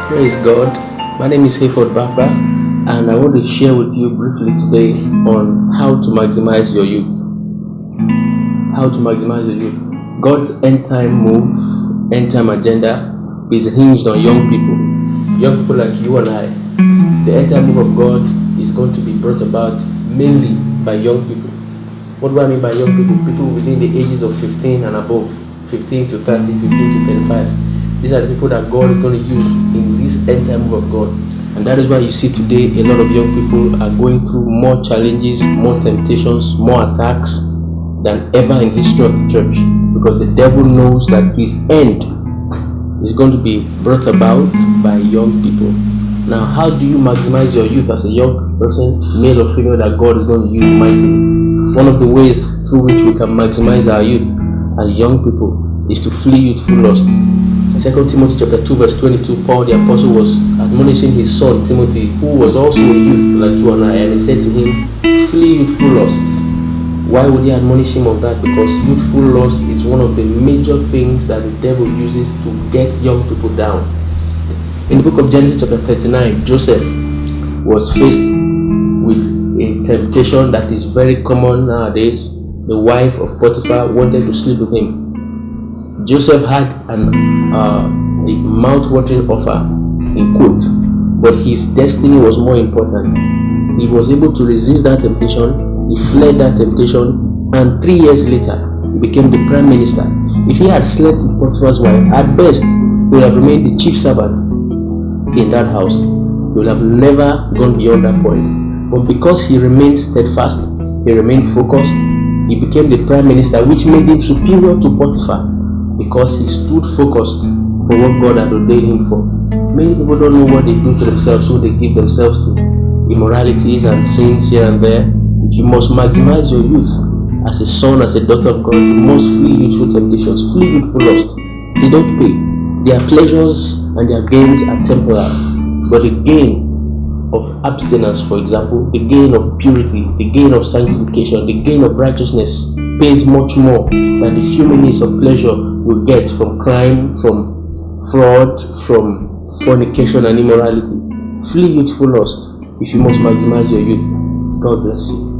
Praise God. My name is Hayford Baba, and I want to share with you briefly today on how to maximize your youth. How to maximize your youth. God's end time move, end time agenda is hinged on young people. Young people like you and I. The end time move of God is going to be brought about mainly by young people. What do I mean by young people? People within the ages of 15 and above. 15 to 30, 15 to 35. These are the people that God is going to use in this end time move of God. And that is why you see today a lot of young people are going through more challenges, more temptations, more attacks than ever in history of the church. Because the devil knows that his end is going to be brought about by young people. Now, how do you maximize your youth as a young person, male or female, that God is going to use mightily? One of the ways through which we can maximize our youth as young people is to flee youthful lust. 2 Timothy chapter 2 verse 22, Paul the apostle was admonishing his son Timothy, who was also a youth like you and I, and he said to him, flee youthful lusts. Why would he admonish him of that? Because youthful lust is one of the major things that the devil uses to get young people down. In the book of Genesis chapter 39, Joseph was faced with a temptation that is very common nowadays. The wife of Potiphar wanted to sleep with him. Joseph had a mouth-watering offer, in quote, but his destiny was more important. He was able to resist that temptation. He fled that temptation, and 3 years later, he became the prime minister. If he had slept with Potiphar's wife, at best, he would have remained the chief servant in that house. He would have never gone beyond that point. But because he remained steadfast, he remained focused, he became the prime minister, which made him superior to Potiphar, because he stood focused for what God had ordained him for. Many people don't know what they do to themselves when they give themselves to immoralities and sins here and there. If you must maximize your youth as a son, as a daughter of God, you must flee youthful temptations, flee youthful lust. They don't pay. Their pleasures and their gains are temporal, but the gain of abstinence, for example, the gain of purity, the gain of sanctification, the gain of righteousness pays much more than the few minutes of pleasure we get from crime, from fraud, from fornication and immorality. Flee youthful lust if you must maximize your youth. God bless you.